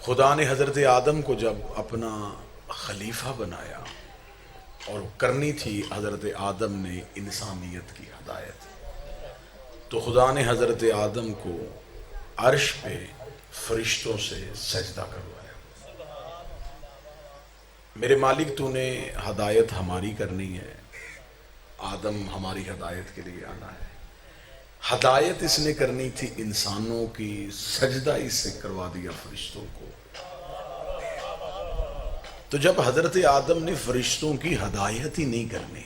خدا نے حضرت آدم کو جب اپنا خلیفہ بنایا اور کرنی تھی حضرت آدم نے انسانیت کی ہدایت، تو خدا نے حضرت آدم کو عرش پہ فرشتوں سے سجدہ کروایا۔ میرے مالک تو نے ہدایت ہماری کرنی ہے، آدم ہماری ہدایت کے لیے آنا ہے۔ ہدایت اس نے کرنی تھی انسانوں کی، سجدہ اس سے کروا دیا فرشتوں کو۔ تو جب حضرت آدم نے فرشتوں کی ہدایت ہی نہیں کرنی،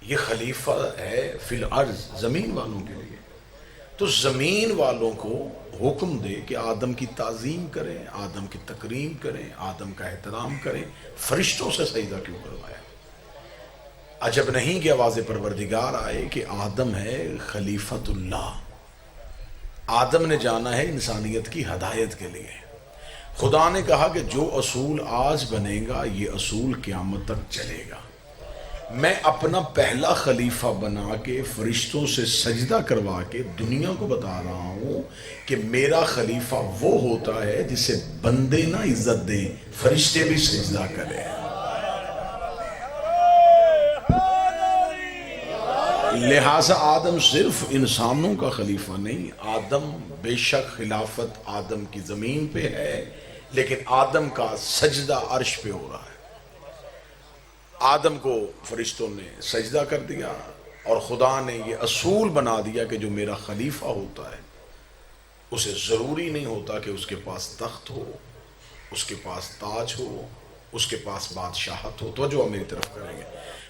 یہ خلیفہ ہے فی الارض زمین والوں کے لیے، تو زمین والوں کو حکم دے کہ آدم کی تعظیم کریں، آدم کی تکریم کریں، آدم کا احترام کریں، فرشتوں سے سجدہ کیوں کروایا؟ عجب نہیں کہ آواز پروردگار آئے کہ آدم ہے خلیفۃ اللہ، آدم نے جانا ہے انسانیت کی ہدایت کے لیے۔ خدا نے کہا کہ جو اصول آج بنے گا یہ اصول قیامت تک چلے گا۔ میں اپنا پہلا خلیفہ بنا کے فرشتوں سے سجدہ کروا کے دنیا کو بتا رہا ہوں کہ میرا خلیفہ وہ ہوتا ہے جسے بندے نہ عزت دیں، فرشتے بھی سجدہ کریں۔ لہٰذا آدم صرف انسانوں کا خلیفہ نہیں، آدم بے شک خلافت آدم کی زمین پہ ہے، لیکن آدم کا سجدہ عرش پہ ہو رہا ہے۔ آدم کو فرشتوں نے سجدہ کر دیا اور خدا نے یہ اصول بنا دیا کہ جو میرا خلیفہ ہوتا ہے اسے ضروری نہیں ہوتا کہ اس کے پاس تخت ہو، اس کے پاس تاج ہو، اس کے پاس بادشاہت ہو، توجہ میری طرف کریں گے،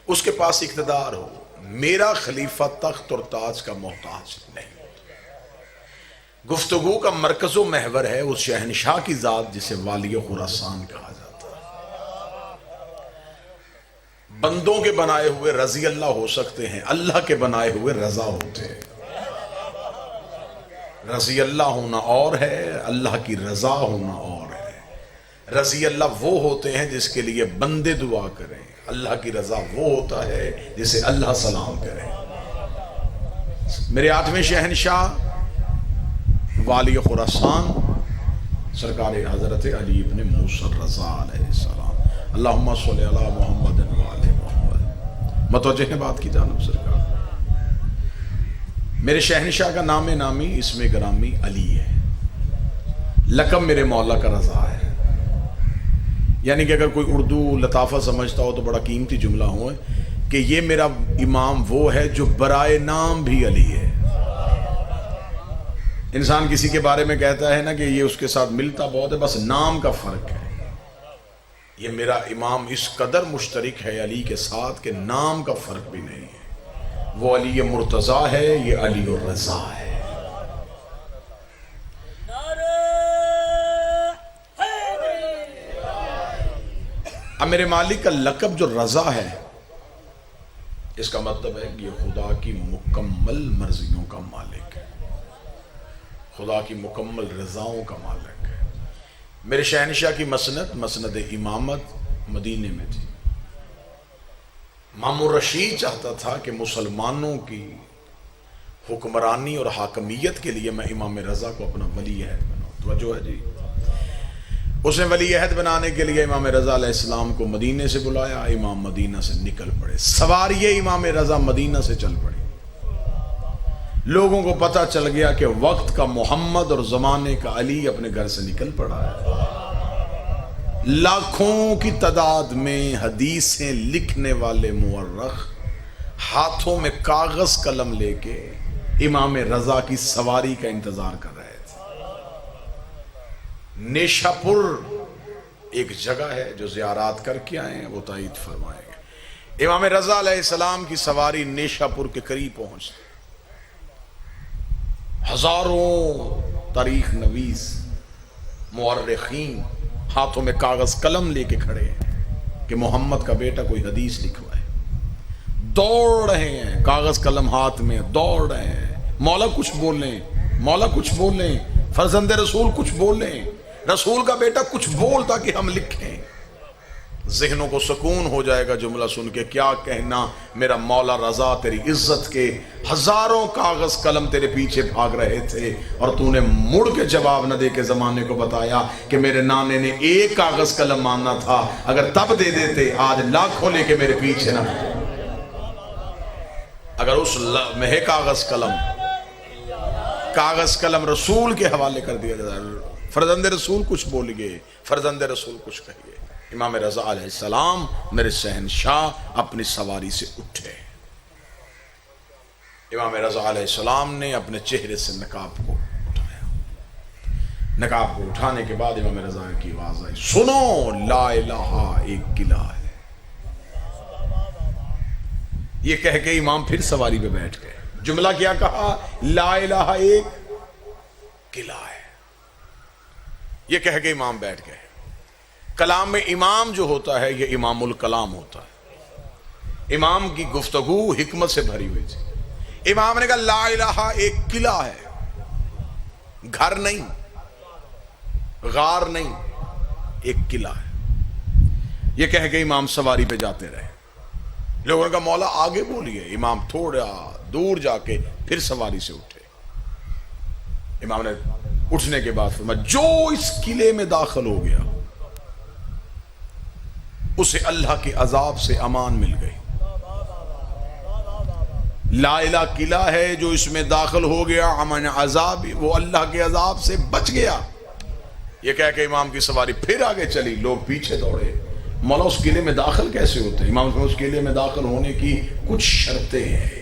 اس کے پاس اقتدار ہو۔ میرا خلیفہ تخت اور تاج کا محتاج نہیں۔ گفتگو کا مرکز و محور ہے اس شہنشاہ کی ذات جسے والی خراسان کہا جاتا ہے۔ بندوں کے بنائے ہوئے رضی اللہ ہو سکتے ہیں، اللہ کے بنائے ہوئے رضا ہوتے ہیں۔ رضی اللہ ہونا اور ہے، اللہ کی رضا ہونا اور ہے۔ رضی اللہ وہ ہوتے ہیں جس کے لیے بندے دعا کریں، اللہ کی رضا وہ ہوتا ہے جسے اللہ سلام کرے۔ میرے آٹھویں شہنشاہ والی خراسان سرکار حضرت علی ابن موسیٰ الرضا علیہ السلام، اللہم صلی علی محمد وعلی محمد۔ متوجہ ہیں بات کی جانب سرکار؟ میرے شہنشاہ کا نام نامی اسم گرامی علی ہے، لقب میرے مولا کا رضا ہے۔ یعنی کہ اگر کوئی اردو لطافہ سمجھتا ہو تو بڑا قیمتی جملہ ہو کہ یہ میرا امام وہ ہے جو برائے نام بھی علی ہے۔ انسان کسی کے بارے میں کہتا ہے نا کہ یہ اس کے ساتھ ملتا بہت ہے، بس نام کا فرق ہے۔ یہ میرا امام اس قدر مشترک ہے علی کے ساتھ کہ نام کا فرق بھی نہیں ہے۔ وہ علی مرتضیٰ ہے، یہ علی الرضا ہے۔ اب میرے مالک کا لقب جو رضا ہے، اس کا مطلب ہے کہ یہ خدا کی مکمل مرضیوں کا مالک ہے، خدا کی مکمل رضاؤں کا مالک ہے۔ میرے شہنشاہ کی مسند امامت مدینے میں تھی۔ مامون رشید چاہتا تھا کہ مسلمانوں کی حکمرانی اور حاکمیت کے لیے میں امام رضا کو اپنا ولی عہد بناؤں۔ توجہ ہے جی؟ اس نے ولی عہد بنانے کے لیے امام رضا علیہ السلام کو مدینے سے بلایا، امام مدینہ سے نکل پڑے، سواریے امام رضا مدینہ سے چل پڑے۔ لوگوں کو پتہ چل گیا کہ وقت کا محمد اور زمانے کا علی اپنے گھر سے نکل پڑا ہے۔ لاکھوں کی تعداد میں حدیثیں لکھنے والے مورخ ہاتھوں میں کاغذ قلم لے کے امام رضا کی سواری کا انتظار کر رہے تھے۔ نیشا پور ایک جگہ ہے، جو زیارات کر کے آئے ہیں وہ تائید فرمائیں گے۔ امام رضا علیہ السلام کی سواری نیشا پور کے قریب پہنچتی، ہزاروں تاریخ نویس مورخین ہاتھوں میں کاغذ قلم لے کے کھڑے ہیں کہ محمد کا بیٹا کوئی حدیث لکھوائے۔ دوڑ رہے ہیں، کاغذ قلم ہاتھ میں دوڑ رہے ہیں، مولا کچھ بولیں، مولا کچھ بولیں، فرزند رسول کچھ بولیں، رسول کا بیٹا کچھ بول تاکہ ہم لکھیں۔ ذہنوں کو سکون ہو جائے گا جملہ سن کے، کیا کہنا میرا مولا رضا تیری عزت کے ہزاروں کاغذ قلم تیرے پیچھے بھاگ رہے تھے اور تو نے مڑ کے جواب نہ دے کے زمانے کو بتایا کہ میرے نانے نے ایک کاغذ قلم ماننا تھا، اگر تب دے دیتے آج لاکھوں لے کے میرے پیچھے نہ، اگر اس میں کاغذ قلم رسول کے حوالے کر دیا جائے، فرزند رسول کچھ بول گئے، فرزند رسول کچھ کہیے۔ امام رضا علیہ السلام میرے شہنشاہ اپنی سواری سے اٹھے، امام رضا علیہ السلام نے اپنے چہرے سے نقاب کو اٹھایا، نقاب کو اٹھانے کے بعد امام رضا کی آواز آئی، سنو لا الہ ایک قلعہ ہے۔ یہ کہہ کے امام پھر سواری پہ بیٹھ گئے، جملہ کیا کہا؟ لا الہ ایک قلعہ ہے، یہ کہہ کے امام بیٹھ گئے۔ کلام میں امام جو ہوتا ہے یہ امام الکلام ہوتا ہے، امام کی گفتگو حکمت سے بھری ہوئی تھی۔ امام نے کہا لا الہ ایک قلعہ ہے، گھر نہیں، غار نہیں، ایک قلعہ ہے۔ یہ کہہ کے امام سواری پہ جاتے رہے، لوگوں نے کہا مولا آگے بولیے، امام تھوڑا دور جا کے پھر سواری سے اٹھے۔ امام نے اٹھنے کے بعد فرمایا جو اس قلعے میں داخل ہو گیا اسے اللہ کے عذاب سے امان مل گئی۔ لا الہ قلعہ ہے، جو اس میں داخل ہو گیا امن عذاب، وہ اللہ کے عذاب سے بچ گیا۔ یہ کہہ کہ امام کی سواری پھر آگے چلی، لوگ پیچھے دوڑے، مولا اس قلعے میں داخل کیسے ہوتے ہیں؟ امام اس قلعے میں داخل ہونے کی کچھ شرطیں ہیں،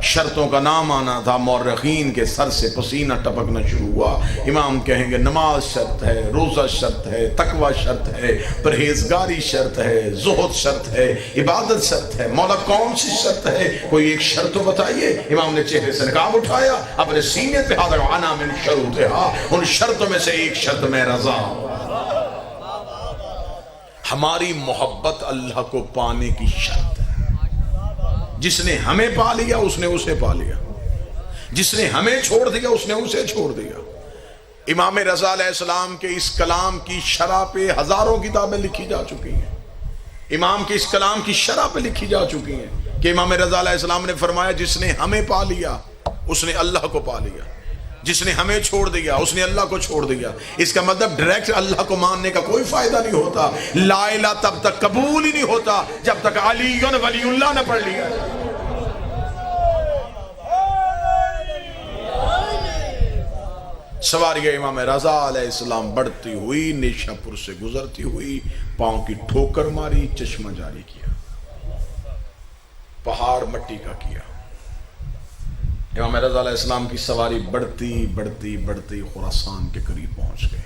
شرطوں کا نام آنا تھا، مورخین کے سر سے پسینہ ٹپکنا شروع ہوا۔ امام کہیں گے نماز شرط ہے، روزہ شرط ہے، تقوی شرط ہے، پرہیزگاری شرط ہے، زہد شرط ہے، عبادت شرط ہے، مولا کون سی شرط ہے؟ کوئی ایک شرط تو بتائیے۔ امام نے چہرے سے نقاب اٹھایا، اپنے سینے پہ ہاتھ رکھا، انا من شروطہا، ان شرطوں میں سے ایک شرط میں رضا ہوں۔ ہماری محبت اللہ کو پانے کی شرط ہے۔ جس نے ہمیں پا لیا اس نے اسے پا لیا، جس نے ہمیں چھوڑ دیا اس نے اسے چھوڑ دیا۔ امام رضا علیہ السلام کے اس کلام کی شرح پہ ہزاروں کتابیں لکھی جا چکی ہیں، امام کے اس کلام کی شرح پہ لکھی جا چکی ہیں کہ امام رضا علیہ السلام نے فرمایا جس نے ہمیں پا لیا اس نے اللہ کو پا لیا، جس نے ہمیں چھوڑ دیا اس نے اللہ کو چھوڑ دیا۔ اس کا مطلب ڈائریکٹ اللہ کو ماننے کا کوئی فائدہ نہیں ہوتا، لا الہ تب تک قبول ہی نہیں ہوتا جب تک علی ولی اللہ نہ پڑھ لیا۔ سواری امام رضا علیہ السلام بڑھتی ہوئی نیشا پور سے گزرتی ہوئی، پاؤں کی ٹھوکر ماری، چشمہ جاری کیا، پہاڑ مٹی کا کیا۔ امام رضا علیہ السلام کی سواری بڑھتی بڑھتی بڑھتی خراسان کے قریب پہنچ گئے۔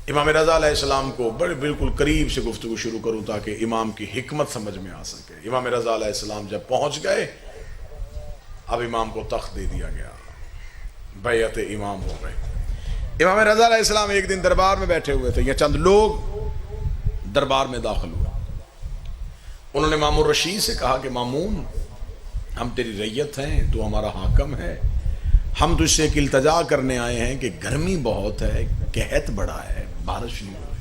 امام رضا علیہ السلام کو بڑے بالکل قریب سے گفتگو شروع کروں تاکہ امام کی حکمت سمجھ میں آ سکے۔ امام رضا علیہ السلام جب پہنچ گئے اب امام کو تخت دے دیا گیا، بیعت امام ہو گئے۔ امام رضا علیہ السلام ایک دن دربار میں بیٹھے ہوئے تھے، یا چند لوگ دربار میں داخل ہوئے، انہوں نے مامون رشید سے کہا کہ مامون ہم تیری رعیت ہیں، تو ہمارا حاکم ہے، ہم تجھ سے ایک التجا کرنے آئے ہیں کہ گرمی بہت ہے، قحط بڑا ہے، بارش نہیں ہو رہی۔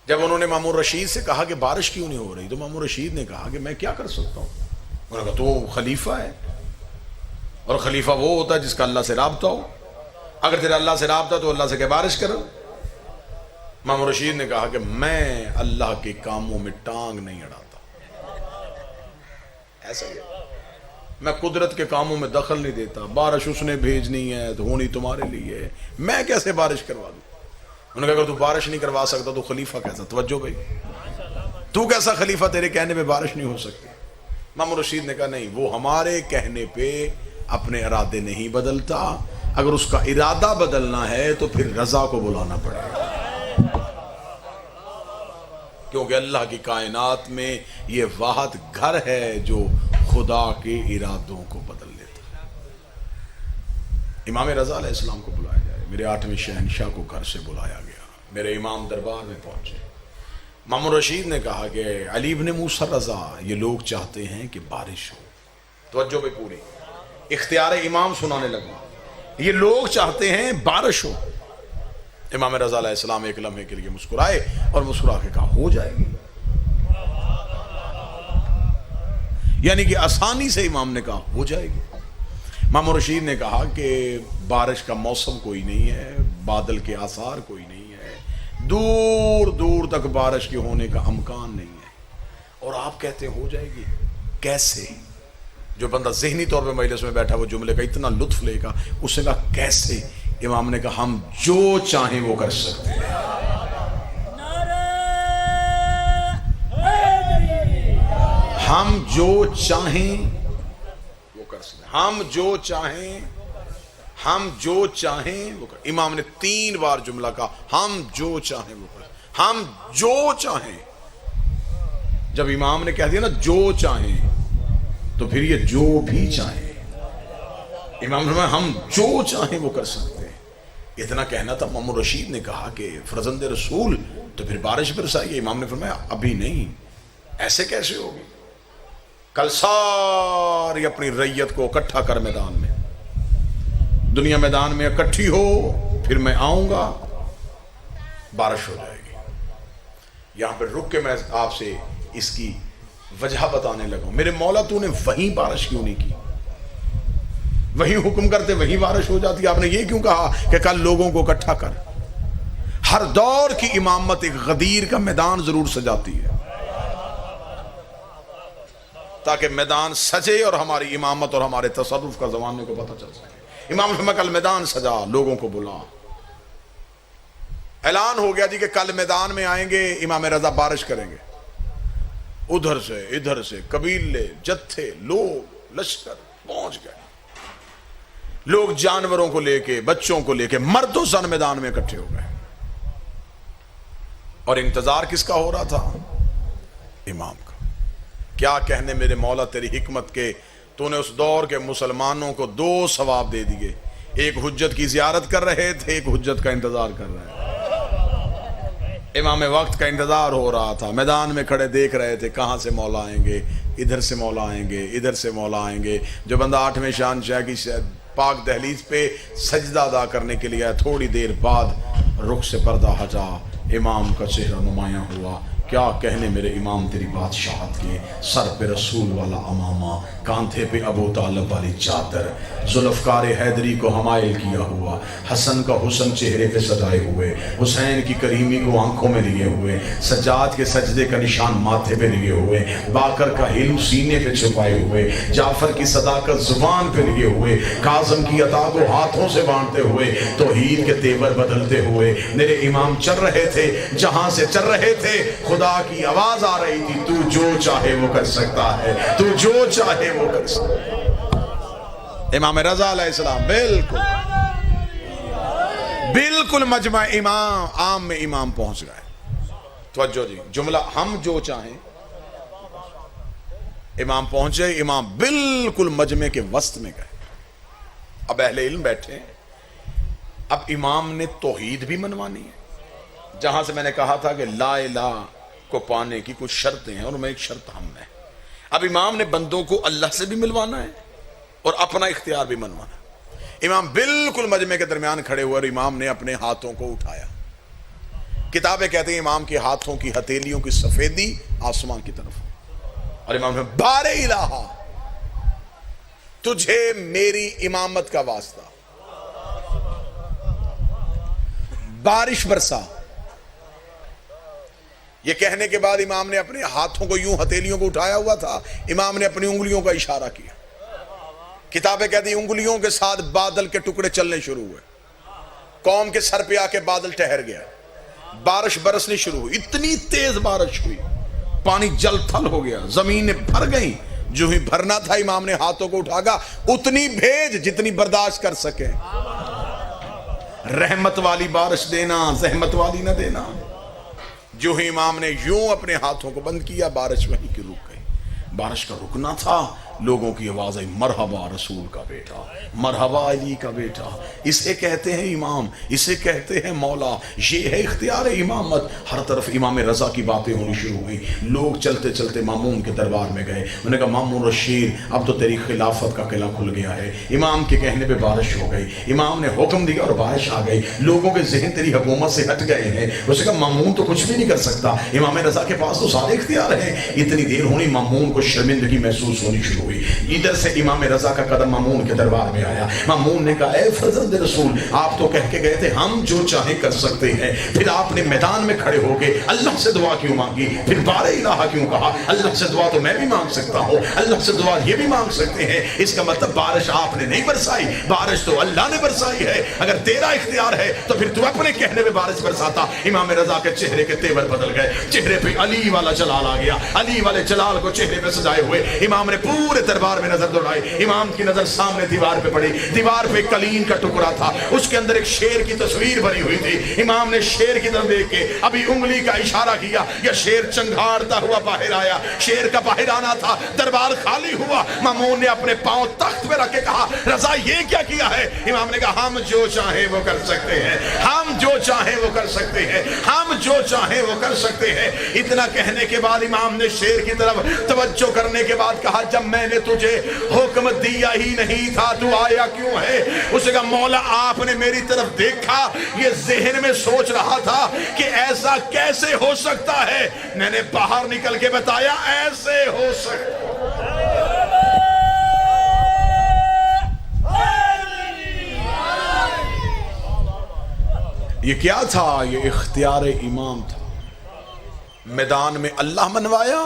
جب انہوں نے مامون رشید سے کہا کہ بارش کیوں نہیں ہو رہی تو مامون رشید نے کہا کہ میں کیا کر سکتا ہوں؟ انہوں نے کہا تو خلیفہ ہے، اور خلیفہ وہ ہوتا ہے جس کا اللہ سے رابطہ ہو، اگر تیرا اللہ سے رابطہ تو اللہ سے کہ بارش کرو۔ مامون رشید نے کہا کہ میں اللہ کے کاموں میں ٹانگ نہیں اڑاتا، ایسا ہی میں قدرت کے کاموں میں دخل نہیں دیتا، بارش اس نے بھیجنی ہے تو ہونی تمہارے لیے ہے، میں کیسے بارش کروا دوں؟ انہوں نے کہا اگر تو بارش نہیں کروا سکتا تو خلیفہ کیسا؟ توجہ بھائی، تو کیسا خلیفہ، تیرے کہنے پہ بارش نہیں ہو سکتی؟ مامون رشید نے کہا نہیں، وہ ہمارے کہنے پہ اپنے ارادے نہیں بدلتا، اگر اس کا ارادہ بدلنا ہے تو پھر رضا کو بلانا پڑے گا، کیونکہ اللہ کی کائنات میں یہ واحد گھر ہے جو خدا کے ارادوں کو بدل لیتا ہے۔ امام رضا علیہ السلام کو بلایا جائے، میرے 8ویں شہنشاہ کو گھر سے بلایا گیا، میرے امام دربار میں پہنچے۔ مامون رشید نے کہا کہ علی بن موسیٰ رضا، یہ لوگ چاہتے ہیں کہ بارش ہو، توجہ بھی پوری، اختیار امام سنانے لگا، یہ لوگ چاہتے ہیں بارش ہو، امام رضا علیہ السلام ایک لمحے کے لیے مسکرائے اور مسکرا کے کہا ہو جائے گی. یعنی کہ آسانی سے امام نے کہا ہو جائے گی. امام رشید نے کہا کہ بارش کا موسم کوئی نہیں ہے، بادل کے آثار کوئی نہیں ہے، دور دور تک بارش کے ہونے کا امکان نہیں ہے، اور آپ کہتے ہو جائے گی. کیسے؟ جو بندہ ذہنی طور پہ مجلس میں بیٹھا وہ جملے کا اتنا لطف لے گا. اس نے کہا کیسے؟ امام نے کہا ہم جو چاہیں وہ کر سکتے ہیں. ہم جو چاہیں وہ کر سکتے ہیں. ہم جو چاہیں، ہم جو چاہیں وہ کر. امام نے 3 بار جملہ کہا ہم جو چاہیں وہ کر. ہم جو چاہیں. جب امام نے کہہ دیا نا جو چاہیں تو پھر یہ جو بھی چاہیں. امام نے فرمایا ہم جو چاہیں وہ کر سکتے ہیں. اتنا کہنا تھا. محمد رشید نے کہا کہ فرزند رسول تو پھر بارش برسائیے. امام نے فرمایا ابھی نہیں. ایسے کیسے ہوگی؟ کل ساری اپنی ریت کو اکٹھا کر میدان میں، دنیا میدان میں اکٹھی ہو، پھر میں آؤں گا، بارش ہو جائے گی. یہاں پہ رک کے میں آپ سے اس کی وجہ بتانے لگا. میرے مولا تو نے وہیں بارش کیوں نہیں کی؟ وہیں حکم کرتے وہیں بارش ہو جاتی. آپ نے یہ کیوں کہا کہ کل لوگوں کو اکٹھا کر؟ ہر دور کی امامت ایک غدیر کا میدان ضرور سجاتی ہے تاکہ میدان سجے اور ہماری امامت اور ہمارے تصرف کا زمانے کو پتہ چل سکے. امام نے کل میدان سجا، لوگوں کو بلا. اعلان ہو گیا جی کہ کل میدان میں آئیں گے امام رضا بارش کریں گے. ادھر سے ادھر سے قبیلے، جتھے، لوگ، لشکر پہنچ گئے. لوگ جانوروں کو لے کے، بچوں کو لے کے، مرد و زن میدان میں اکٹھے ہو گئے. اور انتظار کس کا ہو رہا تھا؟ امام کا. کیا کہنے میرے مولا تیری حکمت کے، تو نے اس دور کے مسلمانوں کو 2 ثواب دے دیے. ایک حجت کی زیارت کر رہے تھے، ایک حجت کا انتظار کر رہے تھے. امام وقت کا انتظار ہو رہا تھا. میدان میں کھڑے دیکھ رہے تھے کہاں سے مولا آئیں گے، ادھر سے مولا آئیں گے، ادھر سے مولا آئیں گے. جو بندہ 8ویں شہنشاہ کی پاک دہلیز پہ سجدہ ادا کرنے کے لیے آیا، تھوڑی دیر بعد رخ سے پردہ ہٹا، امام کا چہرہ نمایاں ہوا. کیا کہنے میرے امام تیری بادشاہت کے. سر پہ رسول والا امامہ، کاندھے پہ ابو طالب والی چادر، ذوالفقار حیدری کو حمائل کیا ہوا، حسن کا حسن چہرے پہ سجائے ہوئے، حسین کی کریمی کو آنکھوں میں لیے ہوئے، سجاد کے سجدے کا نشان ماتھے پہ لیے ہوئے، باقر کا علم سینے پہ چھپائے ہوئے، جعفر کی صداقت زبان پہ لیے ہوئے، کاظم کی عطا کو ہاتھوں سے بانٹتے ہوئے، توحید کے تیور بدلتے ہوئے میرے امام چل رہے تھے. جہاں سے چل رہے تھے خدا کی آواز آ رہی تھی، تو جو چاہے وہ کر سکتا ہے، تو جو چاہے وہ کر سکتا ہے. امام رضا علیہ السلام بالکل مجمع امام عام میں امام پہنچ گئے. توجہ جی، جملہ ہم جو چاہیں. امام پہنچے، امام بالکل مجمع کے وسط میں گئے. اب اہل علم بیٹھے ہیں. اب امام نے توحید بھی منوانی ہے. جہاں سے میں نے کہا تھا کہ لا الہ کو پانے کی کچھ شرطیں ہیں، اور میں ایک شرط ہم ہے. اب امام نے بندوں کو اللہ سے بھی ملوانا ہے اور اپنا اختیار بھی منوانا ہے. امام بالکل مجمع کے درمیان کھڑے ہوئے اور امام نے اپنے ہاتھوں کو اٹھایا. کتابیں کہتے ہیں امام کے ہاتھوں کی ہتھیلیوں کی سفیدی آسمان کی طرف، اور امام نے بار الہ تجھے میری امامت کا واسطہ، بارش برسا. یہ کہنے کے بعد امام نے اپنے ہاتھوں کو یوں ہتھیلیوں کو اٹھایا ہوا تھا، امام نے اپنی انگلیوں کا اشارہ کیا. کتابیں کہتی ہیں انگلیوں کے ساتھ بادل کے ٹکڑے چلنے شروع ہوئے. قوم کے سر پہ آ کے بادل ٹھہر گیا، بارش برسنی شروع ہوئی. اتنی تیز بارش ہوئی، پانی جل تھل ہو گیا، زمینیں بھر گئیں. جو ہی بھرنا تھا امام نے ہاتھوں کو اٹھا گا، اتنی بھیج جتنی برداشت کر سکے. رحمت والی بارش دینا، زحمت والی نہ دینا. جو ہی امام نے یوں اپنے ہاتھوں کو بند کیا، بارش وہیں کی رک گئی. بارش کا رکنا تھا. لوگوں کی آواز آئی، مرحبا رسول کا بیٹا، مرحبا علی کا بیٹا. اسے کہتے ہیں امام، اسے کہتے ہیں مولا، یہ ہے اختیار امامت۔ ہر طرف امام رضا کی باتیں ہونی شروع ہوئی۔ لوگ چلتے چلتے مامون کے دربار میں گئے، انہوں نے کہا مامون رشید اب تو تیری خلافت کا قلعہ کھل گیا ہے۔ امام کے کہنے پہ بارش ہو گئی، امام نے حکم دیا اور بارش آ گئی، لوگوں کے ذہن تیری حکومت سے ہٹ گئے ہیں۔ اس نے کہا مامون تو کچھ بھی نہیں کر سکتا، امام رضا کے پاس تو سارے اختیار ہیں۔ اتنی دیر ہونی، مامون کو شرمندگی محسوس ہونی شروع ہوئی۔ ادھر سے امام رضا کا قدم مامون کے دربار میں آیا۔ مامون نے کہا اے فرزند رسول، آپ تو کہہ کے گئے تھے ہم جو چاہیں کر سکتے ہیں، پھر آپ نے میدان میں کھڑے ہو کے اللہ سے دعا کیوں مانگی؟ پھر بار الہ کیوں کہا؟ اللہ سے دعا تو میں بھی مانگ سکتا ہوں، اللہ سے دعا یہ بھی مانگ سکتے ہیں۔ اس کا مطلب بارش آپ نے نہیں برسائی، بارش تو اللہ نے برسائی ہے۔ اگر تیرا اختیار ہے تو پھر تو اپنے کہنے میں بارش برساتا۔ امام رضا کے چہرے کے تیور بدل گئے، چہرے پہ علی والا جلال آ گیا، علی والے جلال کو چہرے پہ سجائے ہوئے امام نے پورے دربار میں نظر دوڑائی۔ امام کی نظر سامنے دیوار پہ پڑی، دیوار پہ قلین کا ٹکڑا تھا، اس کے اندر ایک شیر کی تصویر بنی ہوئی تھی۔ امام نے شیر کی طرف دیکھ کے ابھی انگلی کا اشارہ کیا، یہ شیر چنگھاڑتا ہوا باہر آیا۔ شیر کا باہر آنا تھا، دربار خالی ہوا۔ مامون نے اپنے پاؤں تخت پہ رکھ کے کہا رضا یہ کیا کیا ہے؟ امام نے کہا ہم جو چاہیں وہ کر سکتے ہیں، ہم جو چاہیں وہ کر سکتے ہیں، ہم جو چاہیں وہ کر سکتے ہیں۔ اتنا کہنے کے بعد امام نے شیر کی طرف توجہ کرنے کے بعد کہا جب میں نے تجھے حکم دیا ہی نہیں تھا تو آیا کیوں ہے؟ اس نے کہا مولا آپ نے میری طرف دیکھا، یہ ذہن میں سوچ رہا تھا کہ ایسا کیسے ہو سکتا ہے، میں نے باہر نکل کے بتایا ایسے ہو سکتا۔ یہ کیا تھا؟ یہ اختیار امام تھا۔ میدان میں اللہ منوایا،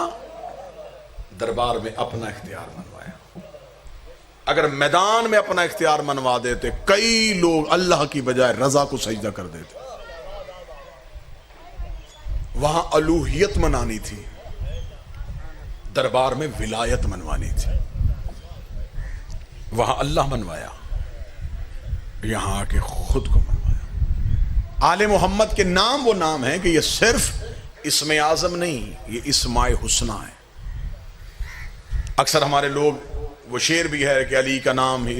دربار میں اپنا اختیار منوایا۔ اگر میدان میں اپنا اختیار منوا دیتے، کئی لوگ اللہ کی بجائے رضا کو سجدہ کر دیتے۔ وہاں الوہیت منانی تھی، دربار میں ولایت منوانی تھی۔ وہاں اللہ منوایا، یہاں آ کے خود کو منوایا۔ آل محمد کے نام وہ نام ہے کہ یہ صرف اسم اعظم نہیں، یہ اسماء حسنہ ہے۔ اکثر ہمارے لوگ، وہ شعر بھی ہے کہ علی کا نام ہی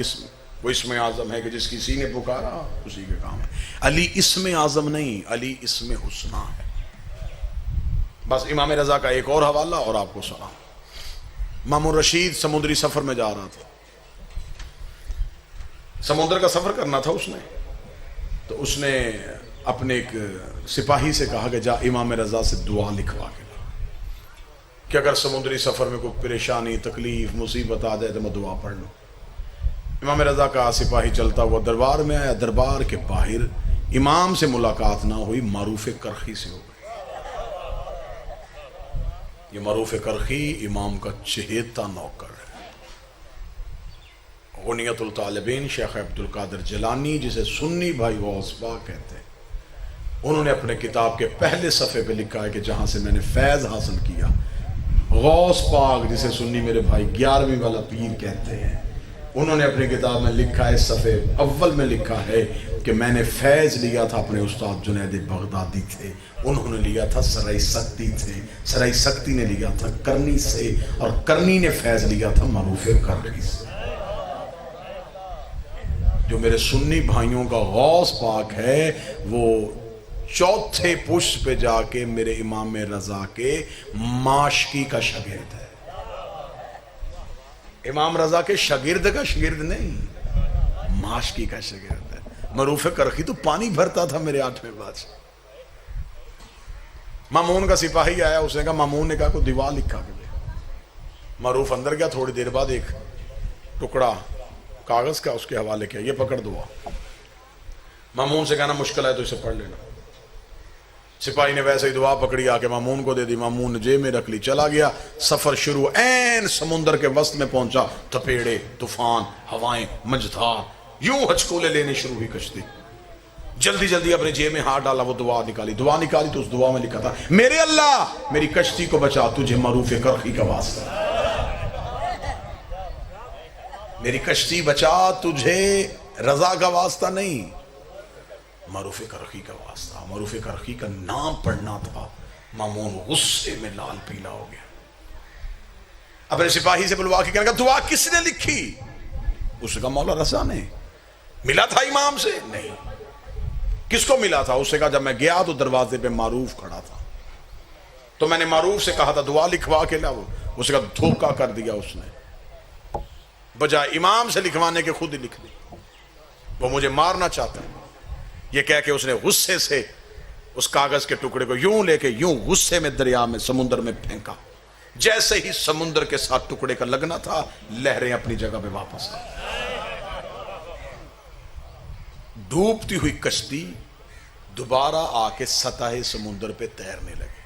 وہ اسم اعظم ہے کہ جس کی سینے پکارا اسی کے کام ہے۔ علی اسم اعظم نہیں، علی اسم حسنہ ہے۔ بس امام رضا کا ایک اور حوالہ اور آپ کو سنا۔ مامون رشید سمندری سفر میں جا رہا تھا، سمندر کا سفر کرنا تھا اس نے، تو اس نے اپنے ایک سپاہی سے کہا کہ جا امام رضا سے دعا لکھوا کے لا، کہ اگر سمندری سفر میں کوئی پریشانی، تکلیف، مصیبت آ جائے تو میں دعا پڑھ لوں۔ امام رضا کا سپاہی چلتا ہوا دربار میں آیا، دربار کے باہر امام سے ملاقات نہ ہوئی، معروف کرخی سے ہو گئی۔ یہ معروف کرخی امام کا چہیتا نوکر ہے، غنیت الطالبین شیخ عبد القادر جیلانی، جسے سنی بھائی غوث پاک کہتے ہیں، انہوں نے اپنے کتاب کے پہلے صفحے پہ لکھا ہے کہ جہاں سے میں نے فیض حاصل کیا، غوث پاک جسے سنی میرے بھائی 11ویں والا پیر کہتے ہیں، انہوں نے اپنی کتاب میں لکھا ہے، صفحے اول میں لکھا ہے کہ میں نے فیض لیا تھا اپنے استاد جنید بغدادی تھے، انہوں نے لیا تھا سرائی سکتی سے، سرائی سکتی نے لیا تھا کرنی سے، اور کرنی نے فیض لیا تھا معروف کرخی سے۔ جو میرے سنی بھائیوں کا غوث پاک ہے، وہ چوتھے پشت پہ جا کے میرے امام رضا کے ماشکی کا شاگرد ہے۔ امام رضا کے شاگرد کا شاگرد نہیں، ماشکی کا شاگرد ہے۔ معروف کرخی تو پانی بھرتا تھا میرے 8ویں بادشاہ۔ مامون کا سپاہی آیا، اس نے کہا، مامون نے کہا کوئی دیوار لکھا کے دے۔ معروف اندر گیا، تھوڑی دیر بعد ایک ٹکڑا کاغذ کا اس کے حوالے کیا، یہ پکڑ دعا۔ مامون سے کہنا مشکل ہے تو اسے پڑھ لینا۔ سپاہی نے ویسے ہی دعا پکڑی، آ کے مامون کو دے دی، مامون نے جیب میں رکھ لی، چلا گیا۔ سفر شروع، این سمندر کے وسط میں پہنچا، تپیڑے، طوفان، ہوائیں، مجھدھار، یوں ہچکولے لینے شروع ہوئی کشتی۔ جلدی جلدی اپنے جیب میں ہاتھ ڈالا، وہ دعا نکالی تو اس دعا میں لکھا تھا، میرے اللہ میری کشتی کو بچا، تجھے معروف کرخی کا واسطہ، میری کشتی بچا، تجھے رضا کا واسطہ نہیں، معروف کرخی کا واسطہ۔ معروف کرخی کا نام پڑھنا تھا، مامون غصے میں لال پیلا ہو گیا۔ اپنے سپاہی سے بلوا کے کہنے کا، دعا کس نے لکھی؟ اس نے کہا مولا رضا نے۔ ملا تھا امام سے؟ نہیں. کس کو ملا تھا؟ اس سے کہا جب میں گیا تو دروازے پہ معروف کھڑا تھا تو میں نے معروف سے کہا تھا دعا لکھوا کے لاؤ. اس کا دھوکہ کر دیا اس نے، بجائے امام سے لکھوانے کے خود ہی لکھ دی. وہ مجھے مارنا چاہتا ہے. یہ کہہ کے اس نے غصے سے اس کاغذ کے ٹکڑے کو یوں لے کے یوں غصے میں دریا میں سمندر میں پھینکا. جیسے ہی سمندر کے ساتھ ٹکڑے کا لگنا تھا لہریں اپنی جگہ پہ واپس آ. ڈوبتی ہوئی کشتی دوبارہ آ کے سطح سمندر پہ تیرنے لگی.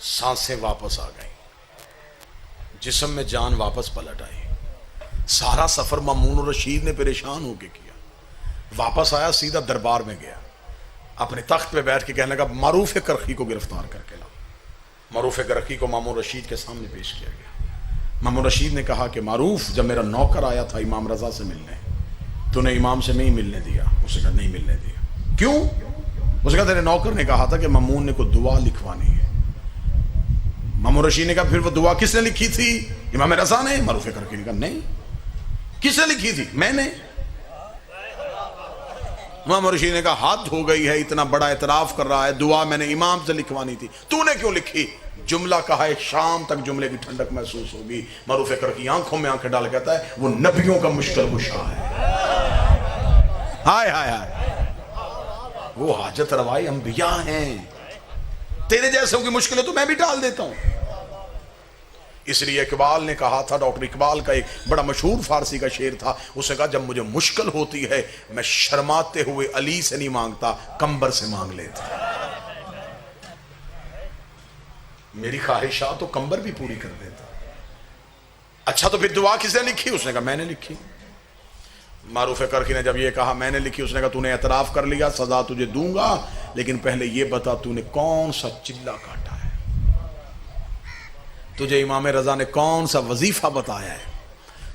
سانسیں واپس آ گئیں، جسم میں جان واپس پلٹ آئی. سارا سفر مامون الرشید نے پریشان ہو کے کیا. واپس آیا، سیدھا دربار میں گیا، اپنے تخت پہ بیٹھ کے کہنے لگا معروف کرخی کو گرفتار کر کے لاؤ. معروف کرخی کو مامون رشید کے سامنے پیش کیا گیا. مامون رشید نے کہا کہ معروف، جب میرا نوکر آیا تھا امام رضا سے ملنے، تو نے امام سے نہیں ملنے دیا. اسے کہا نہیں ملنے دیا. کیوں؟ اسے کہا تیرے نوکر نے کہا تھا کہ مامون نے کوئی دعا لکھوانی ہے. مامون رشید نے کہا پھر وہ دعا کس نے لکھی تھی؟ امام رضا نے؟ معروف کرخی نے کہا نہیں. کس نے لکھی تھی؟ میں نے. امام رشید نے کہا حد ہو گئی ہے، اتنا بڑا اعتراف کر رہا ہے، دعا میں نے امام سے لکھوانی تھی، تو نے کیوں لکھی؟ جملہ کہا ہے شام تک جملے کی ٹھنڈک محسوس ہوگی. معروف کرخی آنکھوں میں آنکھیں ڈال کہتا ہے وہ نبیوں کا مشکل کشا ہے. ہائے ہائے ہائے، وہ حاجت روائی انبیاء ہیں. تیرے جیسے کی مشکلیں تو میں بھی ڈال دیتا ہوں. اس لیے اقبال نے کہا تھا، ڈاکٹر اقبال کا ایک بڑا مشہور فارسی کا شعر تھا، اس نے کہا جب مجھے مشکل ہوتی ہے میں شرماتے ہوئے علی سے نہیں مانگتا، کمبر سے مانگ لیتا. میری خواہشات تو کمبر بھی پوری کر دیتا. اچھا تو پھر دعا کس نے لکھی؟ اس نے کہا میں نے لکھی. معروف کرخی نے جب یہ کہا میں نے لکھی، اس نے کہا تو نے اعتراف کر لیا، سزا تجھے دوں گا، لیکن پہلے یہ بتا تو نے کون سا چلہ کاٹا ہے؟ تجھے امام رضا نے کون سا وظیفہ بتایا ہے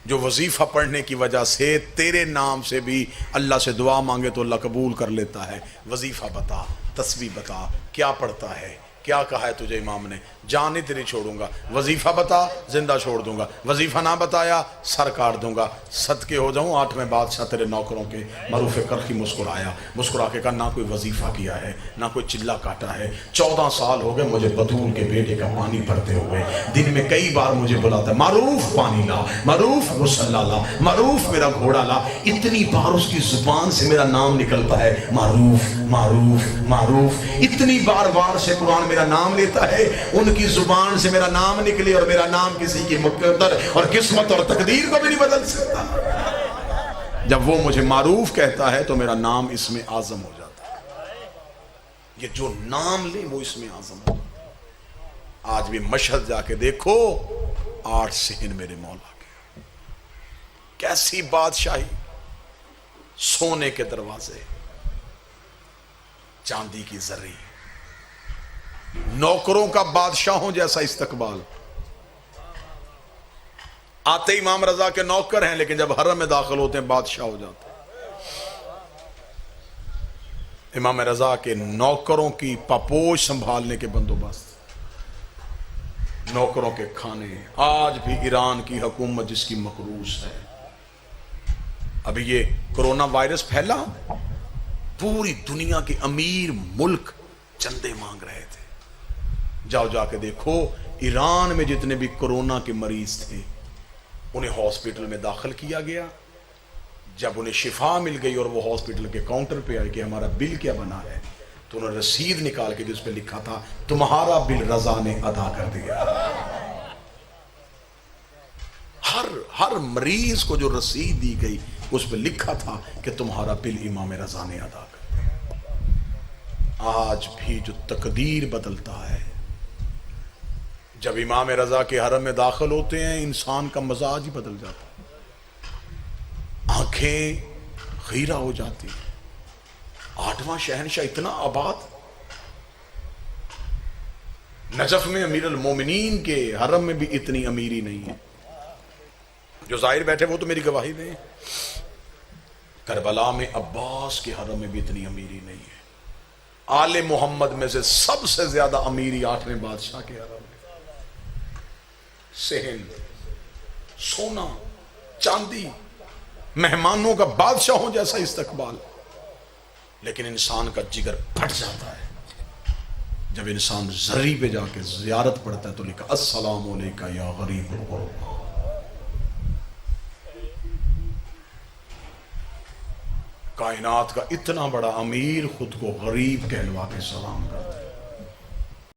جو وظیفہ پڑھنے کی وجہ سے تیرے نام سے بھی اللہ سے دعا مانگے تو اللہ قبول کر لیتا ہے؟ وظیفہ بتا، تسبیح بتا، کیا پڑھتا ہے، کیا کہا ہے تجھے امام نے؟ جان نہیں تیری چھوڑوں گا. وظیفہ بتا، زندہ چھوڑ دوں گا. وظیفہ نہ بتایا، سر کاٹ دوں گا. صدقے ہو جاؤں 8ویں بادشاہ تیرے نوکروں کے. معروف کرخی مسکرایا، مسکرا کے کہا نہ کوئی وظیفہ کیا ہے، نہ کوئی چلہ کاٹا ہے. 14 سال ہو گئے مجھے بطول کے بیٹے کا پانی بھرتے ہوئے. دن میں کئی بار مجھے بلاتا ہے معروف پانی لا، معروف مصلی لا، معروف میرا گھوڑا لا. اتنی بار اس کی زبان سے میرا نام نکلتا ہے معروف معروف معروف. اتنی بار سے قرآن میرا نام لیتا ہے، ان کی زبان سے میرا نام نکلے، اور میرا نام کسی کی مقدر اور قسمت اور تقدیر کو بھی نہیں بدل سکتا. جب وہ مجھے معروف کہتا ہے تو میرا نام اسم اعظم ہو جاتا ہے. یہ جو نام لے وہ اسم اعظم ہو. آج بھی مشہد جا کے دیکھو، 8 صحن میرے مولا کے. کیسی بادشاہی، سونے کے دروازے، چاندی کی زری، نوکروں کا بادشاہوں جیسا استقبال. آتے امام رضا کے نوکر ہیں، لیکن جب حرم میں داخل ہوتے ہیں بادشاہ ہو جاتے ہیں. امام رضا کے نوکروں کی پاپوش سنبھالنے کے بندوبست، نوکروں کے کھانے. آج بھی ایران کی حکومت جس کی مقروض ہے. ابھی یہ کرونا وائرس پھیلا، پوری دنیا کے امیر ملک چندے مانگ رہے تھے. جاؤ جا کے دیکھو، ایران میں جتنے بھی کرونا کے مریض تھے انہیں ہاسپٹل میں داخل کیا گیا. جب انہیں شفا مل گئی اور وہ ہاسپٹل کے کاؤنٹر پہ آئے کہ ہمارا بل کیا بنا ہے، تو انہوں نے رسید نکال کے جس پہ لکھا تھا تمہارا بل رضا نے ادا کر دیا. ہر مریض کو جو رسید دی گئی اس پہ لکھا تھا کہ تمہارا بل امام رضا نے ادا کر دیا. آج بھی جو تقدیر بدلتا ہے، جب امام رضا کے حرم میں داخل ہوتے ہیں انسان کا مزاج ہی بدل جاتا ہے. آنکھیں خیرہ ہو جاتی. 8واں شہنشاہ اتنا آباد. نجف میں امیر المومنین کے حرم میں بھی اتنی امیری نہیں ہے. جو ظاہر بیٹھے وہ تو میری گواہی دیں. کربلا میں عباس کے حرم میں بھی اتنی امیری نہیں ہے. آل محمد میں سے سب سے زیادہ امیری 8ویں بادشاہ کے حرم میں. صحن، سونا، چاندی، مہمانوں کا بادشاہوں جیسا استقبال. لیکن انسان کا جگر پھٹ جاتا ہے جب انسان زری پہ جا کے زیارت پڑھتا ہے تو لکھا السلام علیکہ یا غریب الغربا. کائنات کا اتنا بڑا امیر خود کو غریب کہلوا کے سلام کرتا ہے.